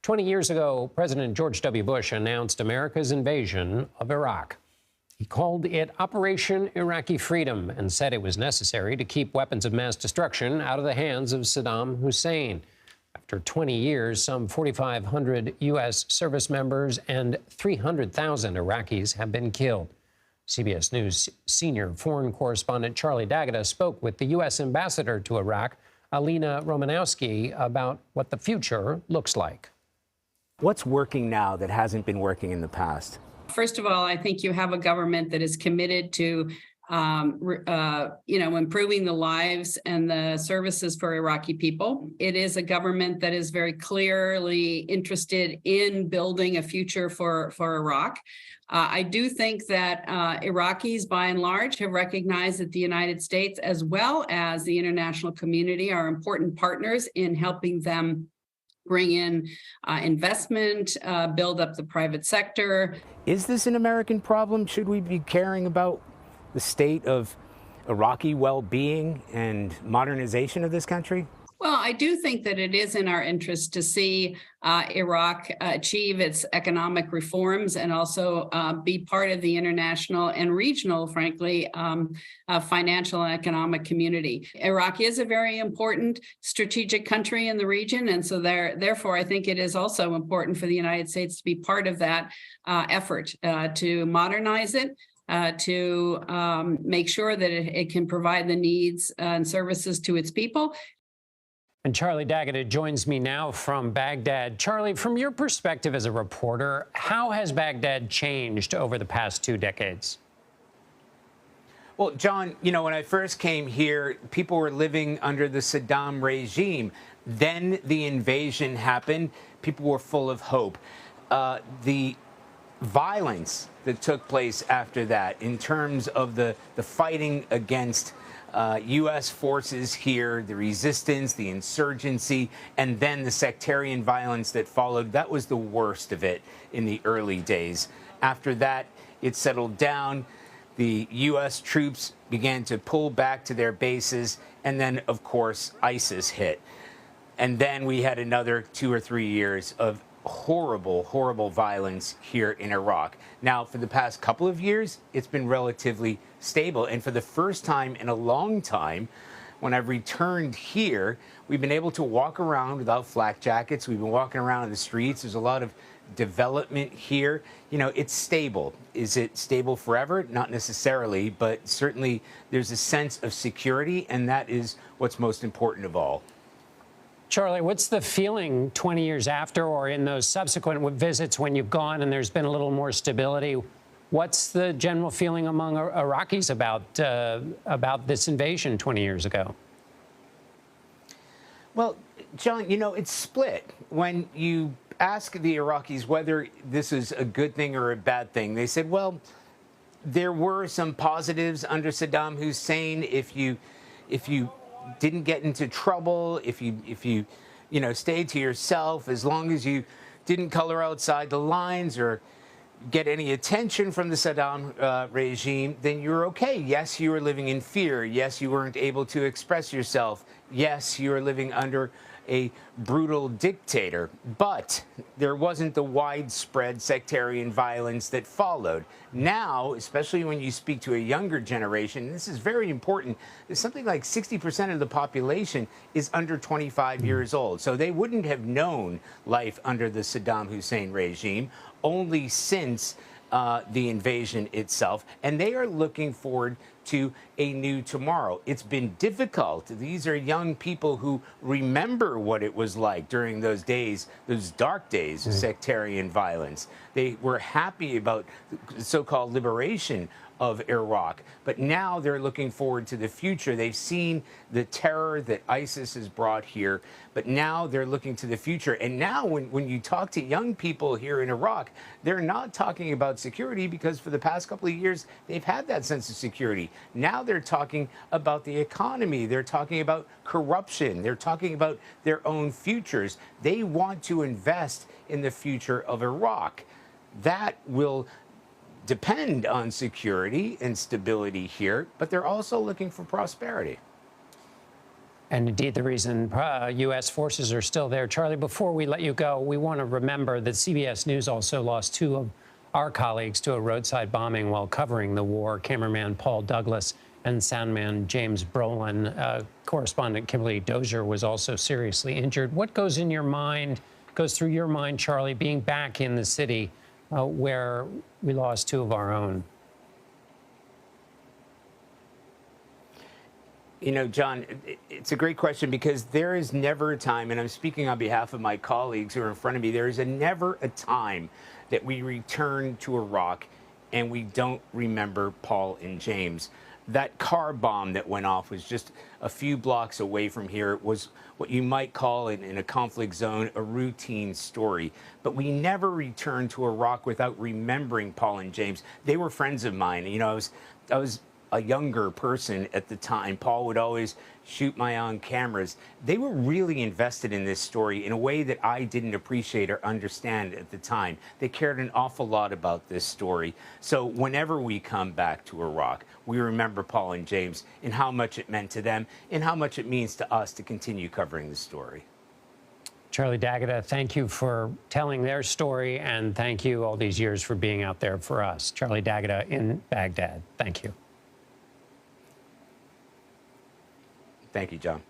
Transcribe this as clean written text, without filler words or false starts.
20 years ago, President George W. Bush announced America's invasion of Iraq. He called it Operation Iraqi Freedom and said it was necessary to keep weapons of mass destruction out of the hands of Saddam Hussein. After 20 years, some 4,500 U.S. service members and 300,000 Iraqis have been killed. CBS News senior foreign correspondent Charlie D'Agata spoke with the U.S. ambassador to Iraq, Alina Romanowski, about what the future looks like. What's working now that hasn't been working in the past? First of all, I think you have a government that is committed to, improving the lives and the services for Iraqi people. It is a government that is very clearly interested in building a future for Iraq. I do think that Iraqis, by and large, have recognized that the United States, as well as the international community, are important partners in helping them bring in investment, build up the private sector. Is this an American problem? Should we be caring about the state of Iraqi well-being and modernization of this country? Well, I do think that it is in our interest to see Iraq achieve its economic reforms and also be part of the international and regional, frankly, financial and economic community. Iraq is a very important strategic country in the region, and so therefore, I think it is also important for the United States to be part of that effort to modernize it, to make sure that it can provide the needs and services to its people. And Charlie D'Agata joins me now from Baghdad. Charlie, from your perspective as a reporter, how has Baghdad changed over the past 2 decades? Well, John, when I first came here, people were living under the Saddam regime. Then the invasion happened. People were full of hope. The violence that took place after that, in terms of the fighting against U.S. forces here, the resistance, the insurgency, and then the sectarian violence that followed, that was the worst of it in the early days. After that, it settled down. The U.S. troops began to pull back to their bases, and then, of course, ISIS hit. And then we had another 2 or 3 years of horrible, horrible violence here in Iraq. Now, for the past couple of years, it's been relatively stable. And for the first time in a long time, when I've returned here, we've been able to walk around without flak jackets. We've been walking around in the streets. There's a lot of development here. It's stable. Is it stable forever? Not necessarily, but certainly there's a sense of security, and that is what's most important of all. Charlie, what's the feeling 20 years after, or in those subsequent visits when you've gone and there's been a little more stability? What's the general feeling among Iraqis about this invasion 20 years ago? Well, John, it's split. When you ask the Iraqis whether this is a good thing or a bad thing, they said, well, there were some positives under Saddam Hussein. If you didn't get into trouble, if you stayed to yourself, as long as you didn't color outside the lines or get any attention from the Saddam regime, then you're okay. Yes, you were living in fear. Yes, you weren't able to express yourself. Yes, you were living under a brutal dictator, but there wasn't the widespread sectarian violence that followed. Now, especially when you speak to a younger generation, this is very important, something like 60% of the population is under 25 years old. So they wouldn't have known life under the Saddam Hussein regime only since the invasion itself, and they are looking forward to a new tomorrow. It's been difficult. These are young people who remember what it was like during those days, those dark days of sectarian violence. They were happy about the so-called liberation of Iraq, but now they're looking forward to the future. They've seen the terror that ISIS has brought here, but now they're looking to the future. And now when you talk to young people here in Iraq, they're not talking about security, because for the past couple of years, they've had that sense of security. Now they're talking about the economy. They're talking about corruption. They're talking about their own futures. They want to invest in the future of Iraq. That will depend on security and stability here, but they're also looking for prosperity. And indeed, the reason U.S. forces are still there. Charlie, before we let you go, we want to remember that CBS News also lost 2 of our colleagues to a roadside bombing while covering the war. Cameraman Paul Douglas and soundman James Brolin. Correspondent Kimberly Dozier was also seriously injured. What goes through your mind, Charlie, being back in the city where we lost 2 of our own? You know, John, it's a great question because there is never a time, and I'm speaking on behalf of my colleagues who are in front of me, there is never a time that we return to Iraq and we don't remember Paul and James. That car bomb that went off was just a few blocks away from here. It was what you might call in a conflict zone a routine story. But we never returned to Iraq without remembering Paul and James. They were friends of mine. You know, I was a younger person at the time. Paul would always shoot my own cameras. They were really invested in this story in a way that I didn't appreciate or understand at the time. They cared an awful lot about this story. So whenever we come back to Iraq, we remember Paul and James and how much it meant to them and how much it means to us to continue covering the story. Charlie D'Agata, thank you for telling their story, and thank you all these years for being out there for us. Charlie D'Agata in Baghdad. Thank you. Thank you, John.